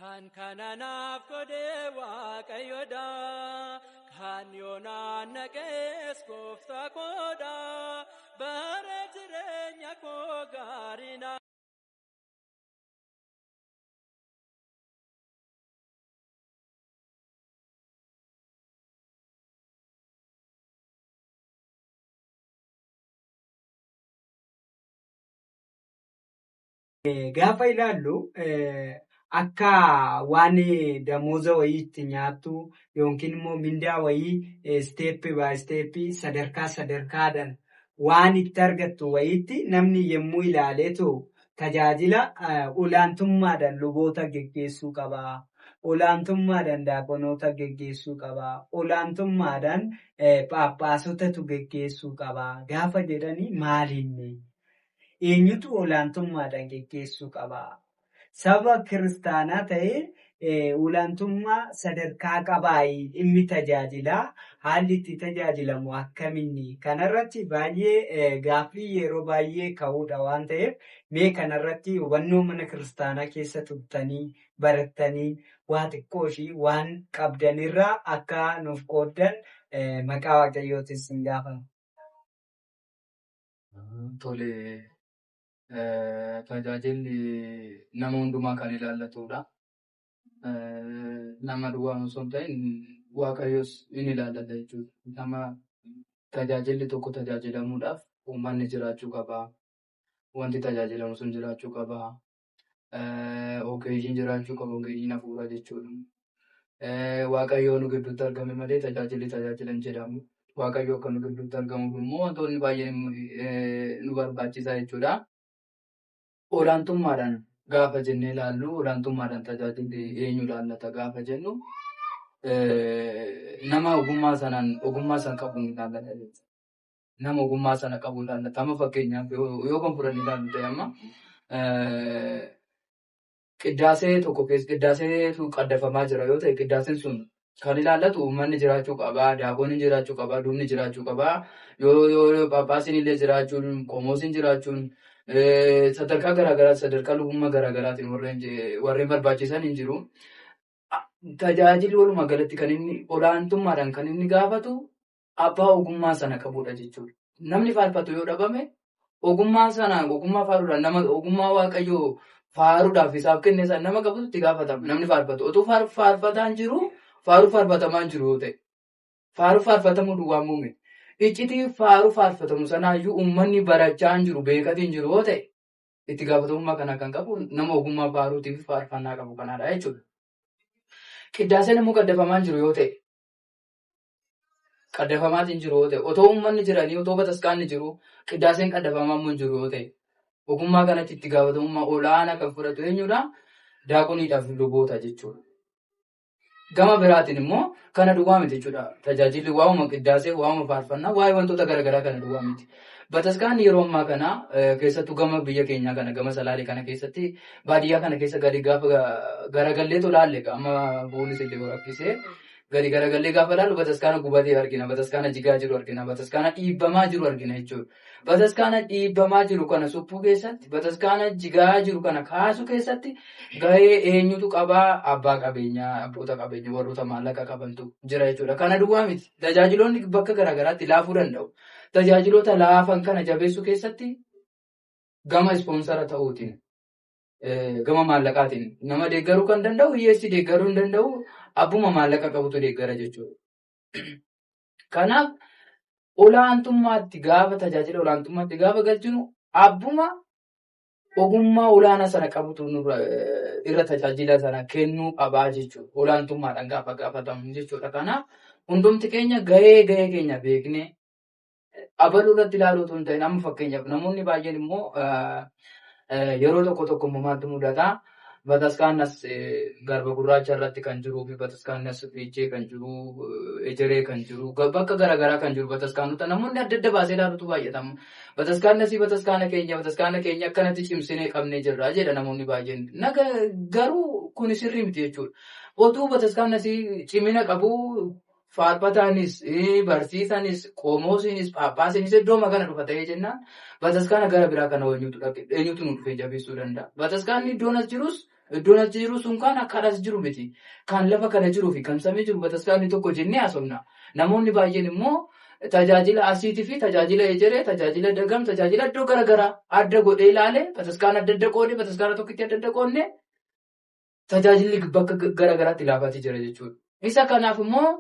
Kan kananaaf godhee waaqayyoodha. Kan yoonaan naqees gooftaa koodha. Bara jireenya koo gaariina. Gaafa ilaallu akka waan damooza wayiitti nyaattu yookiin immoo mindaa wayii isteeppii baa isteeppii sadarkaa sadarkaadhaan waan itti argattu wayiitti namni yommuu ilaaleetu tajaajila olaantummaadhaan luboota geggeessuu qabaa. Olaantummaadhaan daaqonoota geggeessuu qabaa. Olaantummaadhaan phaaphaasotatu geggeessuu qabaa. Gaafa jedhanii maaliinni? Eenyutu olaantummaadhaan geggeessuu qabaa? Saba kiristaanaa ta'ee olaantummaa sadarkaa qabaa inni tajaajilaa. Haalli itti tajaajilamu akkamiini? Kanarratti baay'ee gaaffii yeroo baay'ee ka'uudha waan ta'eef mee kanarratti hubannoo mana kiristaanaa keessa turtanii barattanii waa xiqqoo ishii waan qabdanirraa akka nuuf qooddan maqaa waaqayyootiin sin gaafama. Tole. Tajaajilli nama hundumaa kan ilaallatudha. Nama duwwaa osoo hin ta'in waaqayyoos in ilaallata jechuudha. Nama tajaajilli tokko tajaajilamuudhaaf uummanni jiraachuu qabaa. Wanti tajaajilamu sun jiraachuu qabaa. Ogeeyyiin jiraachuu qaba. Ogeeyyiin hafuuraa jechuudha. Waaqayyoo nu gidduutti argame malee tajaajilli tajaajilan jedhamu. Waaqayyoo akka nu gidduutti argamuuf immoo wantoonni baay'een nu barbaachisa jechuudha. Olaantummaadhaan gaafa jennee ilaallu olaantummaadhaan tajaajilli eenyu ilaallata gaafa jennu nama ogummaa san qabuun ilaallata jechuudha. Nama ogummaa sana qabuun ilaallata. Amma fakkeenyaaf yoo kan fudhanne ilaallu ta'e amma qiddaasee tokko keessa qiddaaseetu qaddafamaa jira yoo ta'e qiddaaseen sun kan ilaallatu uummanni jiraachuu qabaa, daaqoniin jiraachuu qabaa, lubni jiraachuu qabaa, yoo phaaphaasiin illee jiraachuun, qomoosiin jiraachuun sadarkaa garaagaraa sadarkaa lubummaa garaagaraatiin warreen barbaachisan hin jiru. Tajaajilli walumaa galatti kan inni olaantummaadhaan kan inni gaafatu abbaa ogummaa sana qabudha jechuudha. Namni faarfatu yoo dhabame ogummaa faaruudhaan nama ogummaa waaqayyoo faaruudhaaf isaaf kenne sana nama qabutu itti gaafatama. Namni faarfatu otoo faarfataan jiru faaruu faarfatamaa jiru yoo ta'e faaruu faarfatamuu duwwaa muume. Iccitii faaruu faarfatamu sanaayyuu uummanni barachaa hin jiru beekatiin jiru yoo ta'e itti gaafatamummaa kana kan qabu nama ogummaa faaruutiif faarfannaa qabu kanaadha jechuudha. Qiddaaseen immoo qaddafamaa hin jiru yoo ta'e qaddafamaatiin jiru yoo ta'e otoo uummanni jiranii otoo bataskaanni jiru qiddaaseen qaddafamaa immoo hin jiru yoo ta'e ogummaa kanatti itti gaafatamummaa olaanaa kan fudhatu eenyudha? Daaqoniidhaaf luboota jechuudha. Gama biraatiin immoo kana duwwaa miti jechuudha. Tajaajilli waa'uma qiddaasee waa'uma faarfannaa waa'ee wantoota garaagaraa kana duwwaa miti. Bataskaanni yeroo ammaa kana keessattuu gama biyya keenyaa kana gama salaalee kana keessatti baadiyyaa kana keessa gadi gaafa garagallee tolaalle amma boonis illee rakkisee gadi garagallee gaafa laallu bataskaana gubatee argina. Bataskaana jigaa jiru argina. Bataskaana dhiibbamaa jiru argina jechuudha. Bataskaana dhiibbamaa jiru kana suphuu keessatti bataskaana jigaa jiru kana kaasuu keessatti gahee eenyutu qabaa? Abbaa qabeenyaa, abboota qabeenyaa warroota maallaqa qabantu jira jechuudha. Kana duwwaa miti. Tajaajiloonni bakka garaagaraatti laafuu danda'u. Tajaajiloota laafan kana jabeessuu keessatti gama ispoonsara ta'uutiin gama maallaqaatiin nama deeggaruu kan danda'u hiyyeessi deeggaruu hin danda'u abbuma maallaqa qabutu deeggara jechuudha. Kanaaf olaantummaatti gaafa tajaajila olaantummaatti gaafa galchinu abbuma ogummaa olaanaa sana qabutu irra tajaajila sana kennuu qabaa jechuudha. Olaantummaadhaan gaafa gaafatamu jechuudha. Kanaaf hundumti keenya gahee keenya beeknee abaluu irratti ilaaluutu hin ta'in amma fakkeenyaaf namoonni baay'een immoo yeroo tokko maaltu mudata bataskaannas garba gurraacha irratti kan jiruu fi bataskaannas fiichee kan jiru ejeree kan jiru bakka garaagaraa kan jiru bataskaanota namoonni adda adda baasee ilaaluutu baay'atama. Bataskaana keenya akkanatti cimsinee qabnee jirra jedha namoonni baay'een. Garuu kun sirrii miti jechuudha. Otuu bataskaannas cimina qabu faarfataanis barsiisanis qomoosiinis phaaphaasiinis iddoo kana dhufa ta'ee jennaan bataskaana gara biraa kana eenyutu nu dhufee jabeessuu danda'a. Bataskaanni iddoon as jirus Iddoon achi jiru sun kan akka as jiru miti. Kan lafa kana jiruu fi kan samii jiru bataskaanni tokko jennee haasofna. Namoonni baay'een immoo tajaajila asiitii fi tajaajila ejeree, tajaajila dagam, tajaajila iddoo garaagaraa adda godhee ilaalee bataskaana adda adda qoodee bataskaana tokkitti adda adda qoodnee tajaajilli bakka garaagaraatti laafatii jira jechuudha. Isa kanaaf immoo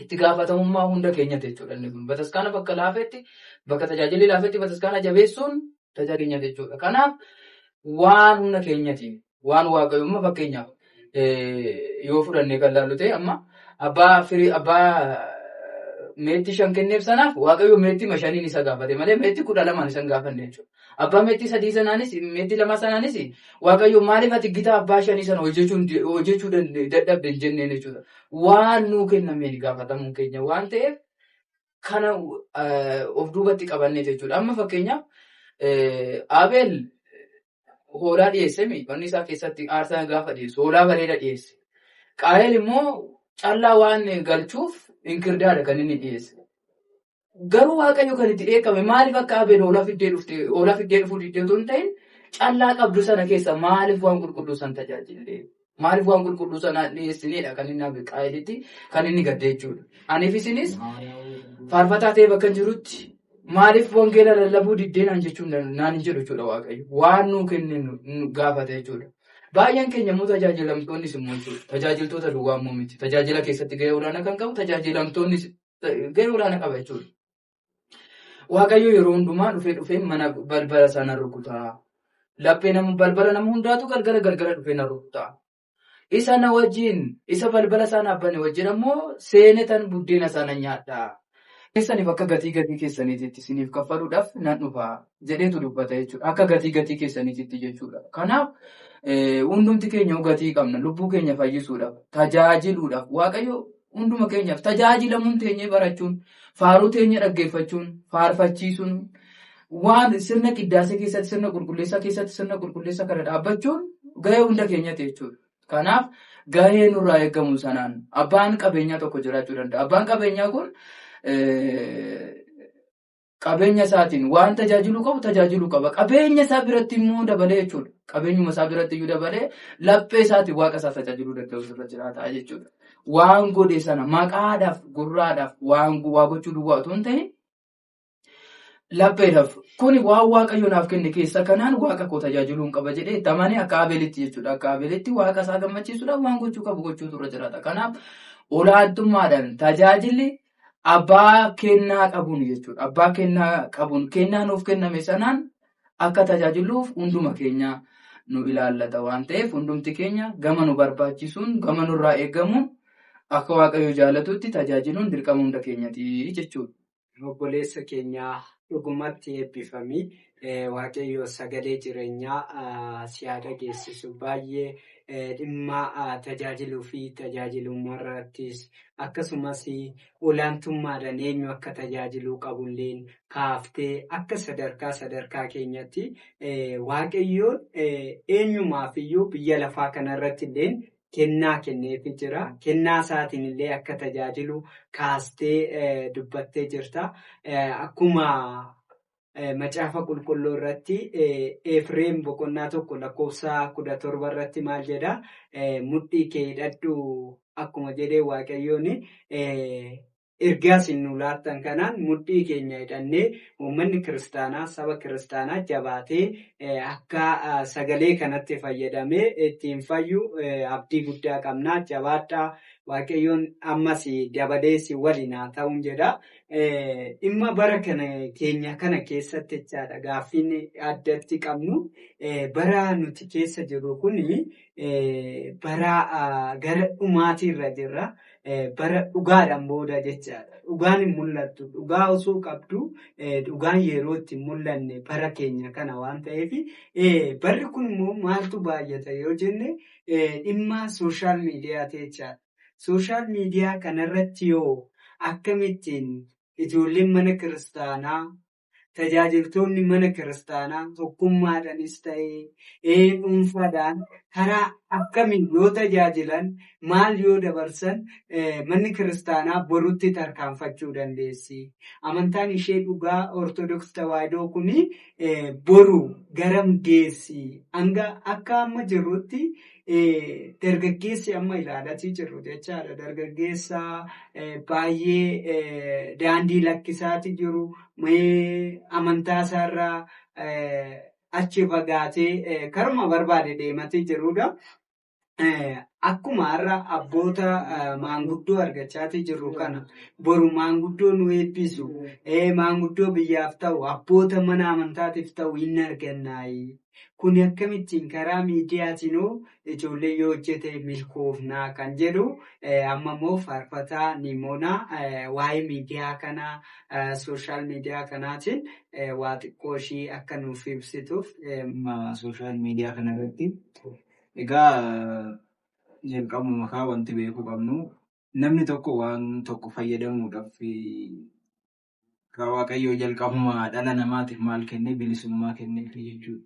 itti gaafatamummaa hunda keenyatti jechuudha. Bataskaana bakka laafetti, bakka tajaajilli laafetti bataskaana jabeessuun tajaajila keenyatti jechuudha. Kanaaf waan hunda keenyatiin, waan waaqayyoommaa fakkeenyaaf yoo fudhannee kan laallu ta'e amma abbaa meetti 5 kenneef sanaaf waaqayyo meetti 5 isa gaafate malee meetti 12 isa hin gaafanne jechuudha. Abbaa meetti 3 sanaanis meetti 2 sanaanis waaqayyo maaliif ati gita abbaa 5 sana hojjechuu dadhabde hin jenneen jechuudha. Waan nuu kennameen gaafatamuun keenya waan ta'eef kana of duubatti qabannee jechuudha. Amma fakkeenyaaf Abeel hoolaa dhiyeesse wanni isaa keessatti aarsaa gaafa dhiyeessu hoolaa bareeda dhiyeesse. Qaayel immoo callaa waan galchuuf inkirdaadha kan inni dhiyeesse. Garuu waaqayyo kan itti dheekame maaliif akka Abeel hoolaa fiddee dhufuu diddee otoo hin ta'in callaa qabdu sana keessa maaliif waan qulqulluu sana tajaajillee maaliif waan qulqulluu sana dhiyeessineedha kan inni Abeel Qaayelitti kan inni gadde jechuudha. Aniif isinis faarfataa ta'e bakka jirutti maaliif wangeela lallabuu diddeenaan jechuun naan hin jedhu jechuudha waaqayyo. Waan nuu kenninu gaafata jechuudha. Baay'een keenya immoo tajaajilamtoonnis immoo jechuudha. Tajaajiltoota duwwaa immoo miti. Tajaajila keessatti gahee olaanaa kan qabu tajaajilamtoonnis gahee olaanaa qaba jechuudha. Waaqayyo yeroo hundumaa dhufee mana balbala sana rukutaa. Laphee balbala nama hundaatu gargara dhufee na rukutaa. Isa na wajjin isa balbala sana abbane wajjin ammoo seenetan buddeena sana nyaadhaa. Keessaniif akka gatii keessaniititti isiniif kaffaluudhaaf nan dhufa jedheetu dubbata jechuudha. Akka gatii keessaniititti jechuudha. Kanaaf hundumti keenya gatii qabna. Lubbuu keenya fayyisuudhaaf, tajaajiluudhaaf, waaqayyo hunduma keenyaaf tajaajilamuun teenyee barachuun, faaruu teenya dhaggeeffachuun, faarfachiisuun, waan sirna qiddaasee keessatti, sirna qulqulleessaa keessatti, sirna qulqulleessaa kana dhaabbachuun gahee hunda keenyati jechuudha. Kanaaf gahee nurraa eegamu sanaan abbaan qabeenyaa tokko jiraachuu danda'a. Abbaan qabeenyaa kun qabeenya isaatiin waan tajaajiluu qabu tajaajiluu qaba. Qabeenya isaa biratti immoo dabalee jechuudha. Qabeenyuma isaa biratti iyyuu dabalee laphee isaatiin waaqa isaa tajaajiluu danda'u irra jiraata jechuudha. Waan godhe sana maqaadhaaf gurraadhaaf waan gochuu duwwaa otoo hin ta'in lapheedhaaf kuni waan waaqayyo naaf kenne keessa kanaan waaqa koo tajaajiluun qaba jedhee tamanii akka Abeelitti jechuudha. Akka Abeelitti waaqa isaa gammachiisuudhaaf waan gochuu qabu gochuutu irra jiraata. Kanaaf olaantummaadhaan tajaajilli abbaa kennaa qabuun jechuudha. Abbaa kennaa qabuun kennaa nuuf kenname sanaan akka tajaajiluuf hunduma keenya nu ilaallata waan ta'eef hundumti keenya gama nu barbaachisuun gama nurraa eegamuun akka waaqayyo jaallatutti tajaajiluun dirqama hunda keenyati jechuudha. Obboleessa keenya dhugumatti eebbifamii waaqayyo sagalee jireenyaa siyaada geessisu baay'ee dhimma tajaajiluu fi tajaajilummaa irrattis akkasumas olaantummaadhaan eenyu akka tajaajiluu qabulleen kaaftee akka sadarkaa keenyatti waaqayyoon eenyumaaf iyyuu biyya lafaa kanarratti illee kennaa kenneefii jira. Kennaa isaatiin illee akka tajaajilu kaastee dubbattee jirta. Akkuma macaafa qulqulluu irratti Efreem boqonnaa 1:17 irratti maal jedha? Mudhii kee hidhadhu akkuma jedhee waaqayyoon ergaa isin nu laattan kanaan mudhii keenya hidhannee uummanni kiristaanaa saba kiristaanaa jabaatee akka sagalee kanatti fayyadamee ittiin fayyu abdii guddaa qabna. Jabaadhaa waaqayyoon ammas dabalees waliin haa ta'uun jedha. Dhimma bara keenya kana keessatti jechaadha gaaffiin addatti qabnu bara nuti keessa jirru kun bara gara dhumaatiirra jirra. Bara dhugaadhaan booda jechaadha. Dhugaan hin mul'attu. Dhugaa osoo qabdu dhugaan yeroo itti mul'anne bara keenya kana waan ta'eef barri kun immoo maaltu baay'ata yoo jenne dhimma sooshaal miidiyaati jechaadha. Sooshaal miidiyaa kanarratti yoo akkamittiin ijoolleen mana kiristaanaa tajaajiltoonni mana kiristaanaa tokkummaadhaanis ta'ee dhuunfaadhaan karaa akkamiin yoo tajaajilan maal yoo dabarsan manni kiristaanaa borutti tarkaanfachuu dandeessi. Amantaan ishee dhugaa Ortodoksii Tawaahidoo kuni boru garam geessi hanga akka amma jirrutti dargaggeessi amma ilaalatii jirru jechaadha. Dargaggeessa baay'ee daandii lakkisaati jiru amantaa isaarraa achi fagaatee karuma barbaade deematee jirudha. Akkuma har'a abboota maanguddoo argachaatii jirru kana boru maanguddoo nu eebbisu maanguddoo biyyaaf ta'u abboota mana amantaatiif ta'u hin argannaayi. Kun akkamittiin karaa miidiyaatiin ijoollee yoo hojjete milkoofnaa kan jedhu amma immoo faarfataa Nimoonaa waa'ee miidiyaa kanaa sooshaal miidiyaa kanaatiin waa xiqqoo ishii akka nuuf ibsituuf. Sooshaal miidiyaa kanarratti egaa jalqabuma kaa wanti beekuu qabnu namni tokko waan tokko fayyadamuudhaaf Waaqayyoo jalqabuma dhala namaatiif maal kenne bilisummaa kenneef jechuudha.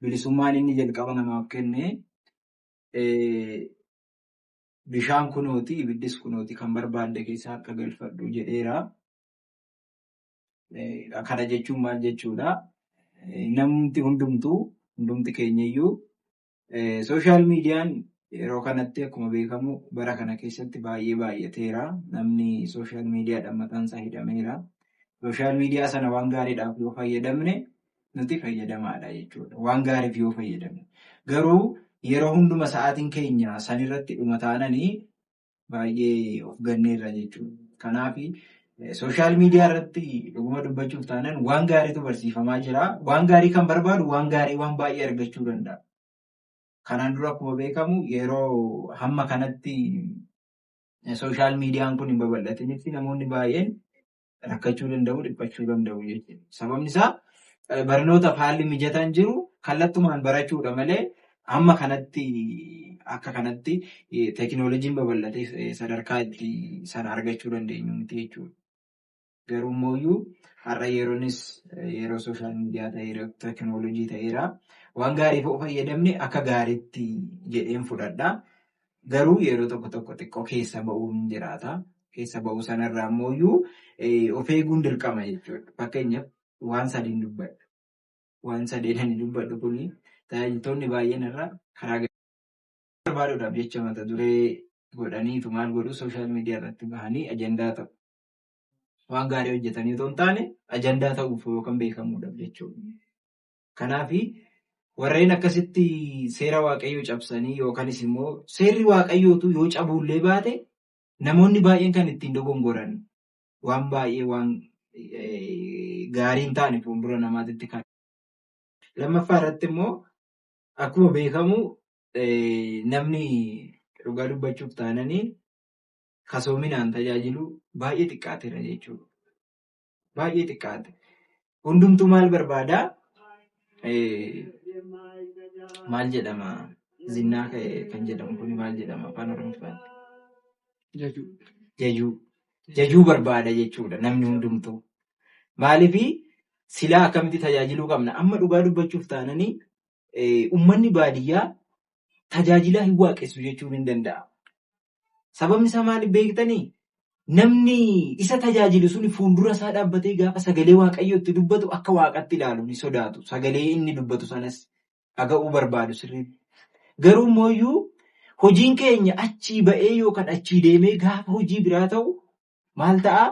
Bilisummaan inni jalqaba namaaf kenne bishaan kunooti ibiddis kunooti kan barbaadde keessaa akka galfadhu jedheera. Kana jechuun maal jechuudha? Hundumti keenyayyuu sooshaal miidiyaan yeroo kanatti akkuma beekamu bara kana keessatti baay'ee baay'ateera. Namni sooshaal miidiyaadhaan mataan isaa hidhameera. Sooshaal miidiyaa sana waan gaariidhaaf yoo fayyadamne nuti fayyadamaadha jechuudha. Waan gaariif yoo fayyadamne. Garuu yeroo hunduma sa'aatiin keenya sanirratti dhuma taananii baay'ee of ganneerra jechuudha. Kanaaf sooshaal miidiyaa irratti dhuguma dubbachuuf taanan waan gaariitu barsiifamaa jira. Waan gaarii kan barbaadu waan gaarii waan baay'ee argachuu danda'a. Kanaan dura akkuma beekamu yeroo hamma kanatti sooshaal miidiyaan kun hin babal'atinitti namoonni baay'een rakkachuu danda'u, dhiphachuu danda'u jechuudha. Sababni isaa barnootaaf haalli mijataan jiru kallattumaan barachuudha malee hamma kanatti akka kanatti teekinooloojiin babal'atee sadarkaa itti sana argachuu dandeenyu miti jechuudha. Garuu immoo har'a yeroo sooshaal miidiyaa ta'eera, teekinooloojii ta'eera. Waan gaariif of fayyadamne akka gaariitti jedheen fudhadha. Garuu yeroo tokko xiqqoo keessa ba'uun jiraata. Keessa ba'uu sanarraa immoo of eeguun dirqama jechuudha. Fakkeenyaaf waan sadiin dubbadha. Waan sadeedhaan dubbadhu kuni tajaajiltoonni baay'een irraa karaa barbaaduudhaaf jecha mata duree godhaniitu maal godhu sooshaal miidiyaa irratti bahanii ajandaa ta'u. Waan gaarii hojjetanii otoo hin taane ajandaa ta'uuf yookaan beekamuudhaaf jechuudha. Kanaaf warreen akkasitti seera waaqayyoo cabsanii yookaanis immoo seerri waaqayyootu yoo cabuullee baate namoonni baay'een kan ittiin dogongoran waan baay'ee waan gaarii hin taane fuuldura namaatitti kan. Lammaffaa irratti immoo akkuma beekamu namni dhugaa dubbachuuf taananii kasoominaan tajaajilu baay'ee xiqqaateera jechuudha. Baay'ee xiqqaate. Hundumtuu maal barbaadaa? Maal jedhama? Zinnaa kan jedhamu kun maal jedhama afaan Oromoon? Jajuu barbaada jechuudha namni hundumtuu. Maaliif silaa akkamitti tajaajiluu qabna? Amma dhugaa dubbachuuf taananii uummanni baadiyyaa tajaajilaa hin waaqessu jechuun hin danda'a. Sababni isaa maaliif beektanii? Namni isa tajaajilu sun fuuldura isaa dhaabbatee gaafa sagalee waaqayyoo itti dubbatu akka waaqatti ilaalu ni sodaatu. Sagalee inni dubbatu sanas dhaga'uu barbaadu sirriitti. Garuu immoo hojiin keenya achii ba'ee yookaan achii deemee gaafa hojii biraa ta'u maal ta'a?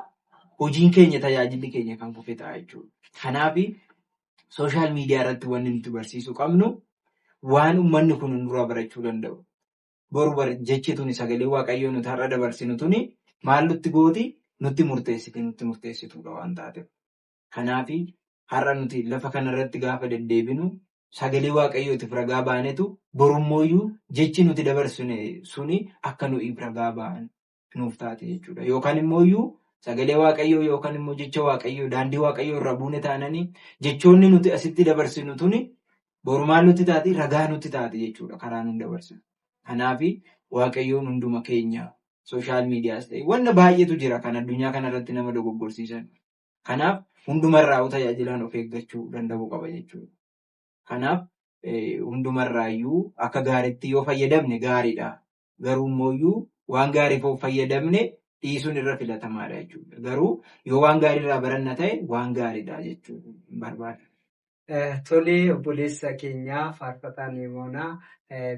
Hojiin keenya tajaajilli keenya kan kufe ta'a jechuudha. Kanaaf sooshaal miidiyaa irratti wanti nuti barsiisuu qabnu waan uummanni kun hunduraa barachuu danda'u. Boru jechituun sagalee waaqayyoo nuti har'a dabarsinu tuni maal nutti gooti? Nutti murteessituudha waan taateef. Kanaaf har'a nuti lafa kanarratti gaafa deddeebinu sagalee waaqayyootiif ragaa baanetu borummoo jechi nuti dabarsine suni akka nuyi ragaa ba'an nuuf taate jechuudha. Yookaan immoo sagalee waaqayyoo yookaan immoo jecha waaqayyoo daandii waaqayyoo irra buune taananii jechoonni nuti asitti dabarsinu tuni borumaan nutti taate ragaa nutti taate jechuudha karaa nuti dabarsinu. Kanaaf waaqayyoon hunduma keenya sooshaal miidiyaas ta'e wanta baay'eetu jira kan addunyaa kanarratti nama dogoggorsiisan. Kanaaf hundumarraa tajaajilaan of eeggachuu danda'uu qaba jechuudha. Kanaaf hundumarraayyuu akka gaariitti yoo fayyadamne gaariidha. Garuu immoo waan gaariif yoo fayyadamne dhiisuun irra filatamaadha jechuudha. Garuu yoo waan gaariirraa baranna ta'e waan gaariidha jechuudha barbaada. Tolee, obboleessa keenyaa faarfataan Imoonaa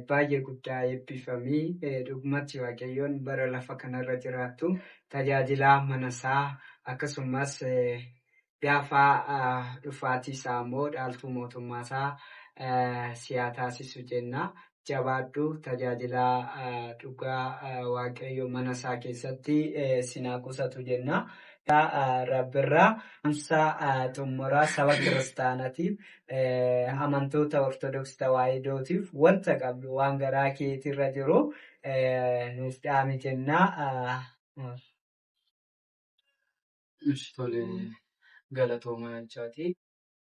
baay'ee guddaa eebbifamii dhugumatti Waaqayyoon bara lafa kanarra jiraattu tajaajilaa manasaa akkasumas gaafa dhufaatii isaa immoo dhaaltuu mootummaasaa siyaa taasisu jenna. Jabaadhu tajaajilaa dhugaa Waaqayyo manasaa keessatti sinaa qusatu jenna. Rabbirraa amsa xumuraa saba kiristaanaatiif amantoota ortodoksii tawaahidootiif wanta qabdu waan garaa keetirra jiru nuuf dhaami jennaa. Tolee, galatoomaa jechaati.